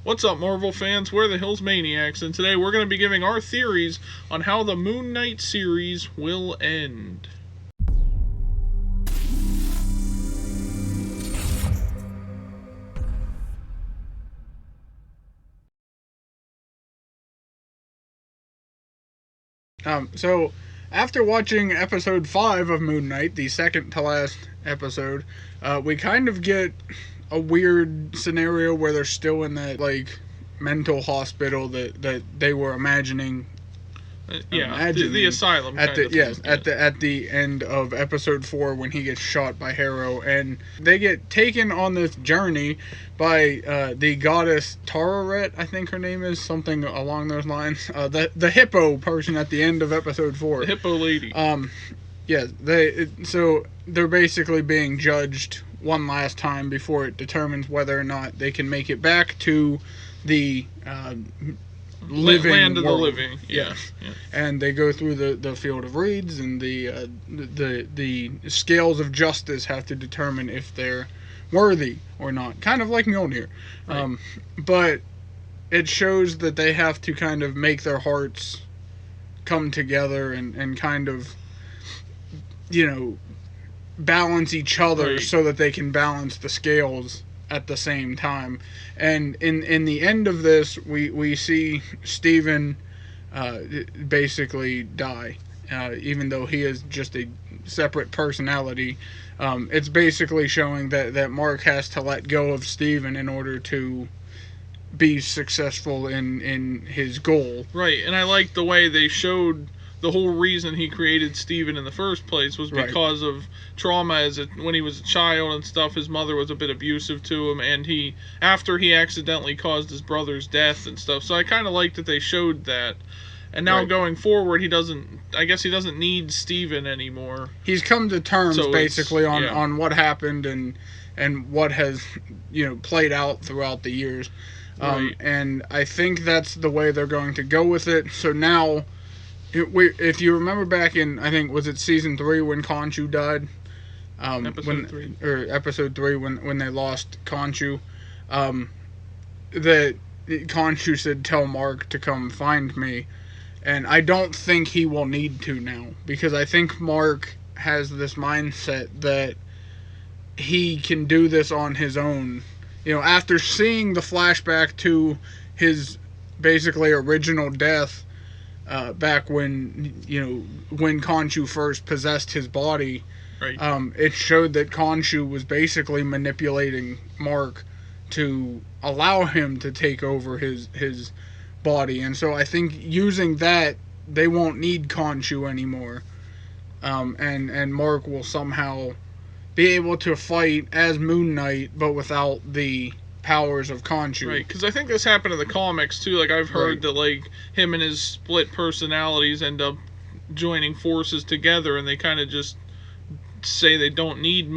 What's up, Marvel fans? We're the Hills Maniacs, and today we're going to be giving our theories on how the Moon Knight series will end. So after watching episode 5 of Moon Knight, the second to last episode, we kind of get a weird scenario where they're still in that, mental hospital that they were imagining. The Asylum. At the end of episode 4 when he gets shot by Harrow, and they get taken on this journey by the goddess Tararet, I think her name is, something along those lines. The hippo person at the end of episode 4. The hippo lady. They're basically being judged one last time before it determines whether or not they can make it back to the living land of world. The living. Yeah. And they go through the field of reeds, and the scales of justice have to determine if they're worthy or not, kind of like Mjolnir. Right. But it shows that they have to kind of make their hearts come together and kind of, balance each other, right, so that they can balance the scales at the same time. And in the end of this, we see Stephen basically die, even though he is just a separate personality. It's basically showing that Mark has to let go of Stephen in order to be successful in his goal. Right, and I like the way they showed the whole reason he created Stephen in the first place was because of trauma when he was a child and stuff. His mother was a bit abusive to him, and after he accidentally caused his brother's death and stuff. So I kind of like that they showed that. And now going forward, he doesn't need Stephen anymore. He's come to terms basically on what happened and what has played out throughout the years. Right. And I think that's the way they're going to go with it. So now, if you remember back in, I think, was it season 3 when Khonshu died? Episode 3 when they lost Khonshu. That Khonshu said, "Tell Mark to come find me." And I don't think he will need to now, because I think Mark has this mindset that he can do this on his own. After seeing the flashback to his basically original death, back when Khonshu first possessed his body, right. It showed that Khonshu was basically manipulating Mark to allow him to take over his body. And so I think using that, they won't need Khonshu anymore. And Mark will somehow be able to fight as Moon Knight, but without the powers of Khonshu. Right, because I think this happened in the comics too. I've heard that him and his split personalities end up joining forces together, and they kind of just say they don't need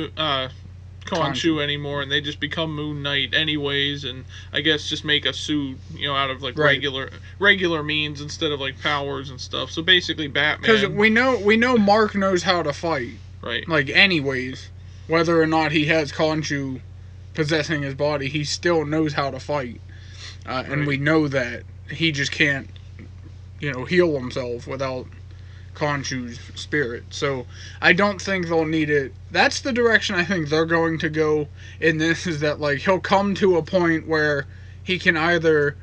Khonshu anymore, and they just become Moon Knight anyways, and I guess just make a suit, out of regular means instead of powers and stuff. So basically Batman. Because we know Mark knows how to fight. Right. Anyways, whether or not he has Khonshu possessing his body, he still knows how to fight. And we know that he just can't, heal himself without Khonshu's spirit. So I don't think they'll need it. That's the direction I think they're going to go in this, is that he'll come to a point where he can either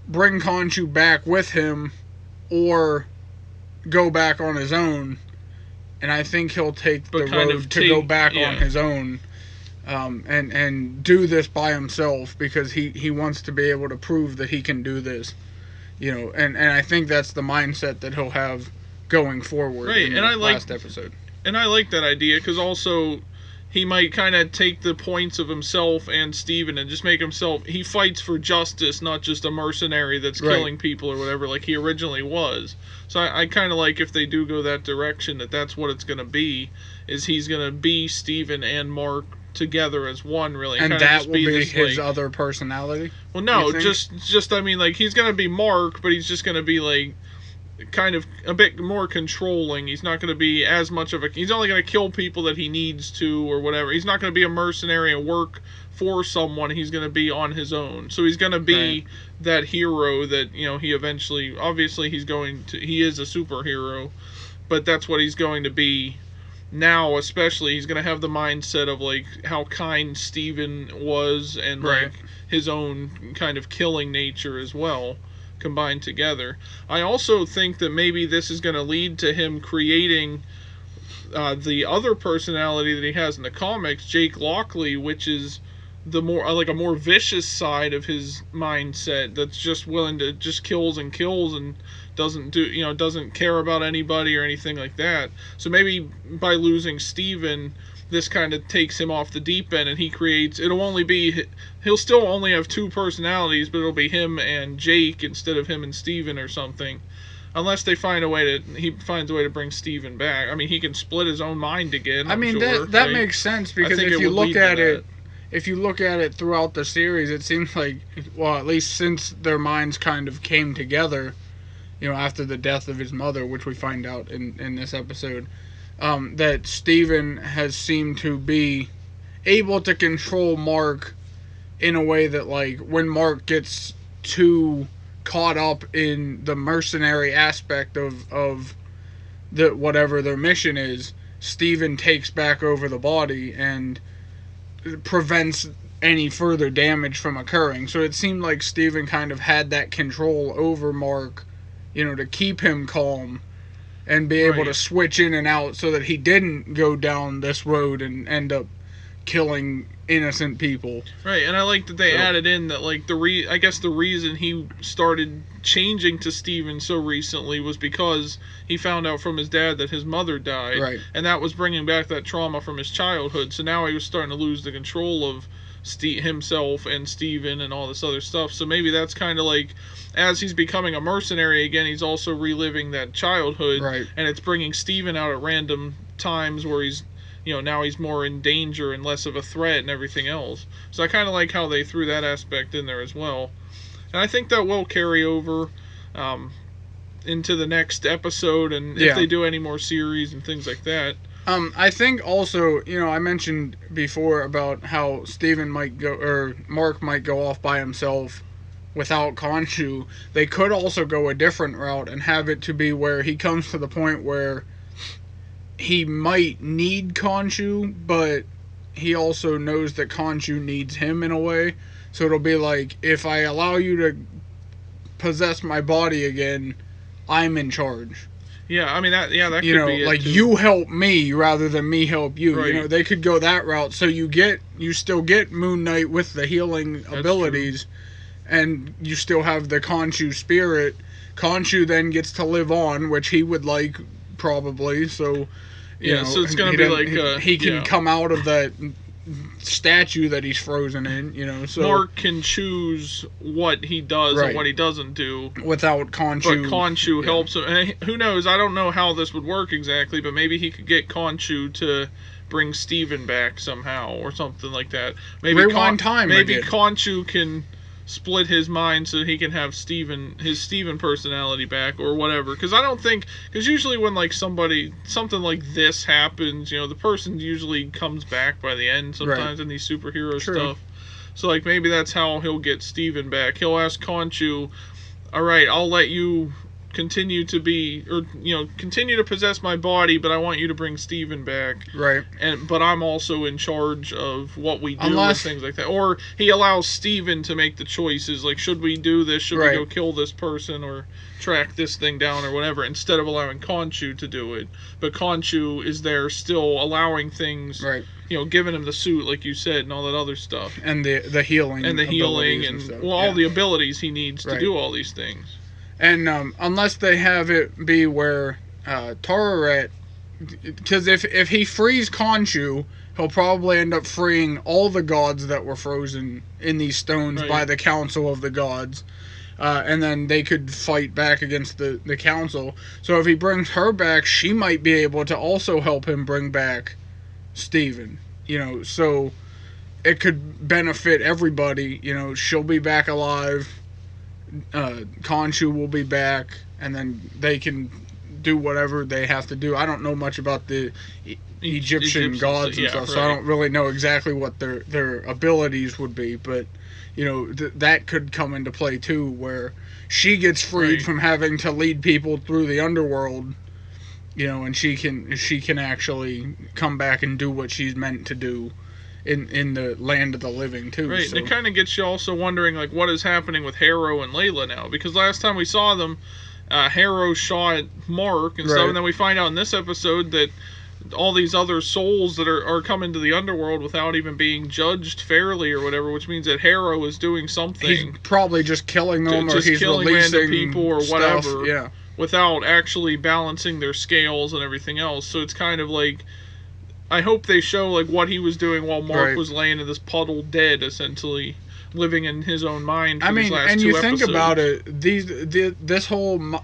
bring Khonshu back with him or go back on his own. And I think he'll take the road to go back on his own, and do this by himself, because he wants to be able to prove that he can do this. And I think that's the mindset that he'll have going forward in the last episode. And I like that idea, because also he might kind of take the points of himself and Stephen and just make himself, he fights for justice, not just a mercenary that's killing people or whatever like he originally was. So I kind of like, if they do go that direction, that's what it's going to be, is he's going to be Stephen and Mark together as one, really. And that will be his other personality? Well, no, just I mean, he's going to be Mark, but he's just going to be kind of a bit more controlling. He's not going to be as much of a. He's only going to kill people that he needs to or whatever. He's not going to be a mercenary and work for someone. He's going to be on his own. So he's going to be that hero that he eventually. Obviously, he is a superhero, but that's what he's going to be. Now, especially, he's going to have the mindset of like how kind Steven was and like his own kind of killing nature as well, combined together. I also think that maybe this is going to lead to him creating the other personality that he has in the comics, Jake Lockley, which is the more like a more vicious side of his mindset that's just willing to just kills and doesn't care about anybody or anything like that. So maybe by losing Steven, this kind of takes him off the deep end, and he'll still only have two personalities, but it'll be him and Jake instead of him and Steven or something. Unless he finds a way to bring Steven back. I mean, he can split his own mind again. That makes sense, because if you look at it throughout the series, it seems like, well, at least since their minds kind of came together, after the death of his mother, which we find out in this episode, that Steven has seemed to be able to control Mark in a way that, like, when Mark gets too caught up in the mercenary aspect of the whatever their mission is, Steven takes back over the body and prevents any further damage from occurring. So it seemed like Steven kind of had that control over Mark, to keep him calm and be able to switch in and out so that he didn't go down this road and end up killing innocent people. Right, and I like that they added in that, like, I guess the reason he started changing to Steven so recently was because he found out from his dad that his mother died. Right. And that was bringing back that trauma from his childhood. So now he was starting to lose the control of himself and Steven and all this other stuff. So maybe that's kind of like, as he's becoming a mercenary again, he's also reliving that childhood. Right. And it's bringing Steven out at random times where he's, now he's more in danger and less of a threat and everything else. So I kind of like how they threw that aspect in there as well. And I think that will carry over into the next episode, and if they do any more series and things like that. I think also, I mentioned before about how Steven might go, or Mark might go off by himself without Khonshu. They could also go a different route and have it to be where he comes to the point where he might need Khonshu, but he also knows that Khonshu needs him in a way. So it'll be like, if I allow you to possess my body again, I'm in charge. Yeah, I mean, that could be it, like, too. You help me rather than me help you. Right. They could go that route. So you still get Moon Knight with the healing abilities, and you still have the Khonshu spirit. Khonshu then gets to live on, which he would like, probably. So, so it's going to be like... he can come out of that statue that he's frozen in, so... Mark can choose what he does and what he doesn't do. Without Khonshu. But Khonshu helps him. And who knows, I don't know how this would work exactly, but maybe he could get Khonshu to bring Steven back somehow, or something like that. Maybe Rewind time Maybe again. Khonshu can split his mind so he can have his Steven personality back or whatever. Because usually when like something like this happens, the person usually comes back by the end sometimes in these superhero stuff. So like maybe that's how he'll get Steven back. He'll ask Khonshu, all right, I'll let you continue to be, or continue to possess my body, but I want you to bring Steven back. Right. But I'm also in charge of what we do and things like that. Or he allows Steven to make the choices, like, should we do this? Should we go kill this person or track this thing down or whatever, instead of allowing Khonshu to do it. But Khonshu is there still allowing things, giving him the suit, like you said, and all that other stuff. And the healing. And the healing and all the abilities he needs to do all these things. And unless they have it be where Tararet, because if he frees Khonshu, he'll probably end up freeing all the gods that were frozen in these stones by the Council of the Gods, and then they could fight back against the Council. So if he brings her back, she might be able to also help him bring back Steven. So it could benefit everybody. She'll be back alive. Khonshu will be back, and then they can do whatever they have to do. I don't know much about the Egyptian gods and stuff, so I don't really know exactly what their abilities would be, but that could come into play too, where she gets freed from having to lead people through the underworld, and she can actually come back and do what she's meant to do in the land of the living too. Right, so. and it kind of gets you also wondering like what is happening with Harrow and Layla now, because last time we saw them, Harrow shot Mark and stuff, and then we find out in this episode that all these other souls that are coming to the underworld without even being judged fairly or whatever, which means that Harrow is doing something. He's probably just killing them, or he's killing releasing random people or stuff. whatever, yeah, without actually balancing their scales and everything else. So it's kind of like, I hope they show like what he was doing while Mark was laying in this puddle dead, essentially living in his own mind. For these last and two you episodes. think about it, this whole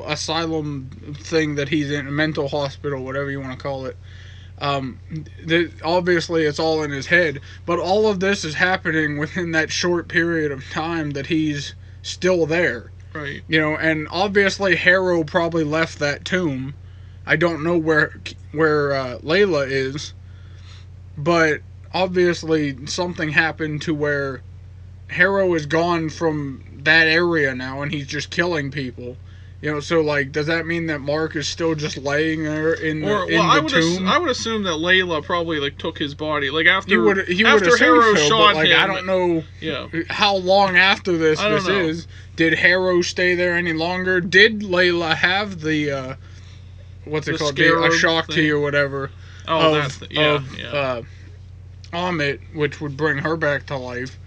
asylum thing that he's in, a mental hospital, whatever you want to call it. Obviously, it's all in his head, but all of this is happening within that short period of time that he's still there. Right. And obviously Harrow probably left that tomb. I don't know where Layla is, but obviously something happened to where Harrow is gone from that area now, and he's just killing people. So like, does that mean that Mark is still just laying there in the tomb? I would assume that Layla probably like took his body, like after after Harrow shot him. I don't know how long after this is. Did Harrow stay there any longer? Did Layla have the what's it called, a Shakti or whatever? Of Amit, which would bring her back to life.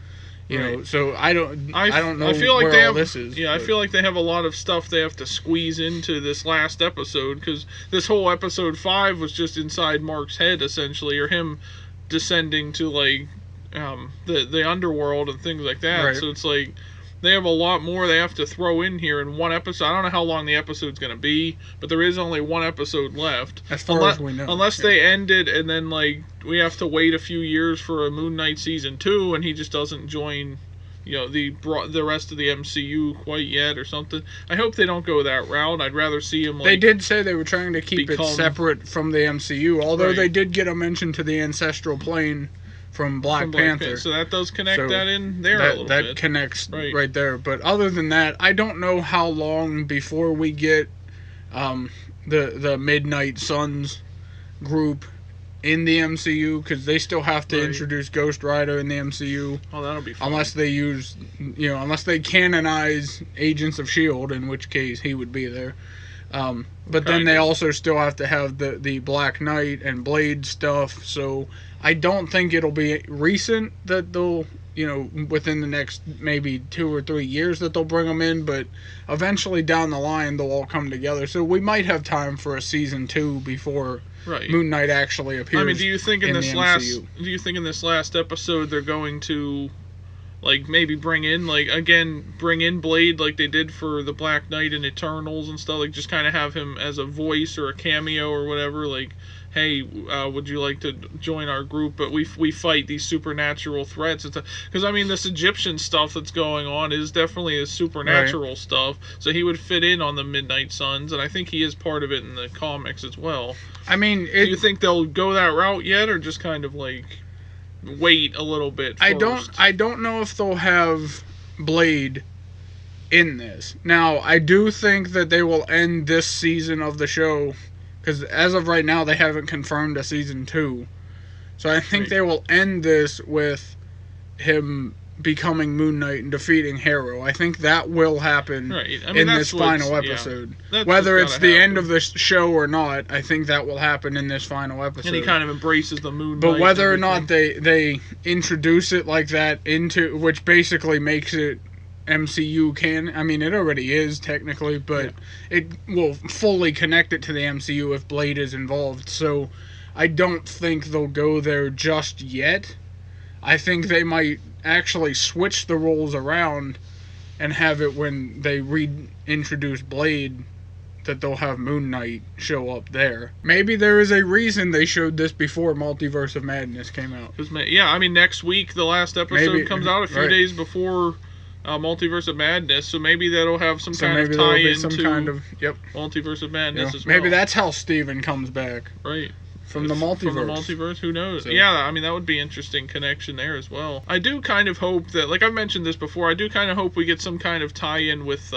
So I don't know I feel like where all this is. Yeah, I feel like they have a lot of stuff they have to squeeze into this last episode, because this whole episode 5 was just inside Mark's head, essentially, or him descending to like the underworld and things like that. Right. So it's like they have a lot more they have to throw in here in one episode. I don't know how long the episode's going to be, but there is only one episode left. As far as we know. Unless they end it and then, like, we have to wait a few years for a Moon Knight Season 2 and he just doesn't join, the rest of the MCU quite yet or something. I hope they don't go that route. I'd rather see him, like... They did say they were trying to keep it separate from the MCU, although they did get a mention to the ancestral plane from Black Panther. So that does connect that in there a little bit. That connects right there. But other than that, I don't know how long before we get the Midnight Suns group in the MCU, because they still have to introduce Ghost Rider in the MCU. Oh, that'll be fun. Unless they unless they canonize Agents of S.H.I.E.L.D., in which case he would be there. But then they also still have to have the Black Knight and Blade stuff, so I don't think it'll be recent that they'll, within the next maybe 2 or 3 years that they'll bring them in, but eventually down the line they'll all come together. So we might have time for a season 2 before Moon Knight actually appears. I mean, do you think in this last episode they're going to like maybe bring in Blade like they did for the Black Knight and Eternals and stuff, like just kind of have him as a voice or a cameo or whatever, like, hey, would you like to join our group? But we fight these supernatural threats. Because, I mean, this Egyptian stuff that's going on is definitely a supernatural stuff. So he would fit in on the Midnight Suns, and I think he is part of it in the comics as well. I mean... Do you think they'll go that route yet, or just kind of, like, wait a little bit first? I don't know if they'll have Blade in this. Now, I do think that they will end this season of the show... Because as of right now, they haven't confirmed a season 2. So I think they will end this with him becoming Moon Knight and defeating Harrow. I think that will happen in this final episode. Whether it's the end of the show or not, I think that will happen in this final episode. And he kind of embraces the Moon Knight. But whether or not they introduce it like that into, which basically makes it MCU I mean, it already is technically, but it will fully connect it to the MCU if Blade is involved. So I don't think they'll go there just yet. I think they might actually switch the roles around and have it when they reintroduce Blade that they'll have Moon Knight show up there. Maybe there is a reason they showed this before Multiverse of Madness came out. Yeah, I mean, next week the last episode comes out a few days before Multiverse of Madness, so maybe that'll have some kind of maybe tie-in there'll be some to kind of Multiverse of Madness as well. Maybe that's how Steven comes back. Right. From the multiverse. From the multiverse, who knows? So. Yeah, I mean, that would be interesting connection there as well. I do kind of hope that, like I've mentioned this before, I do kind of hope we get some kind of tie-in with,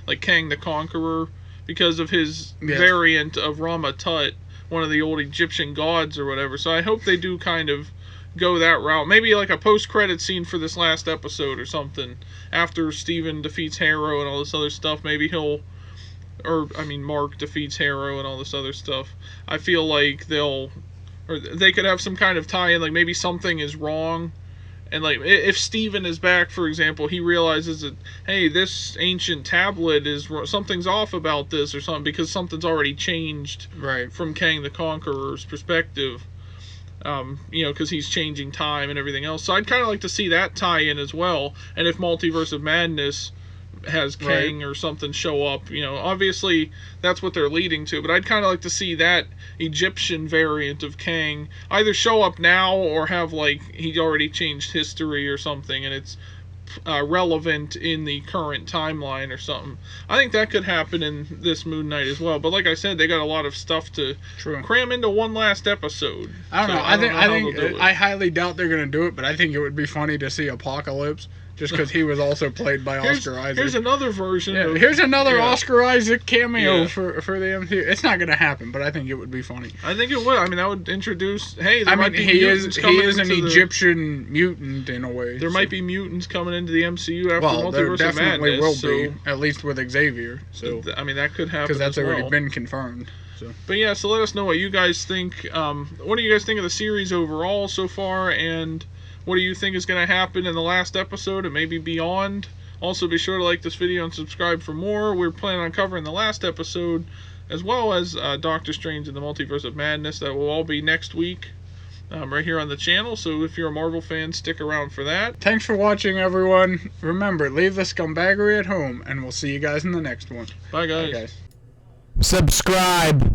like, Kang the Conqueror, because of his variant of Rama Tut, one of the old Egyptian gods or whatever. So I hope they do kind of go that route. Maybe like a post-credit scene for this last episode or something. After Steven defeats Harrow and all this other stuff, maybe Mark defeats Harrow and all this other stuff. I feel like they could have some kind of tie-in, like maybe something is wrong. And like if Steven is back, for example, he realizes that, hey, this ancient tablet something's off about this or something, because something's already changed from Kang the Conqueror's perspective. Because he's changing time and everything else. So I'd kind of like to see that tie-in as well. And if Multiverse of Madness has Kang or something show up, obviously that's what they're leading to. But I'd kind of like to see that Egyptian variant of Kang either show up now or have, like, he already changed history or something and it's relevant in the current timeline or something. I think that could happen in this Moon Knight as well. But like I said, they got a lot of stuff to cram into one last episode. I don't know. I highly doubt they're gonna do it, but I think it would be funny to see Apocalypse, just because he was also played by Oscar Isaac. Here's another version. Here's another Oscar Isaac cameo for the MCU. It's not gonna happen, but I think it would be funny. I think it would. I mean, that would introduce. Hey, he is an Egyptian mutant in a way. There might be mutants coming into the MCU after Multiverse of Madness. There definitely will be, at least with Xavier. So I mean, that could happen because that's already been confirmed. So. But yeah, so let us know what you guys think. What do you guys think of the series overall so far, and what do you think is going to happen in the last episode and maybe beyond? Also, be sure to like this video and subscribe for more. We're planning on covering the last episode, as well as Doctor Strange and the Multiverse of Madness. That will all be next week, right here on the channel. So if you're a Marvel fan, stick around for that. Thanks for watching, everyone. Remember, leave the scumbaggery at home, and we'll see you guys in the next one. Bye, guys. Bye, guys. Subscribe.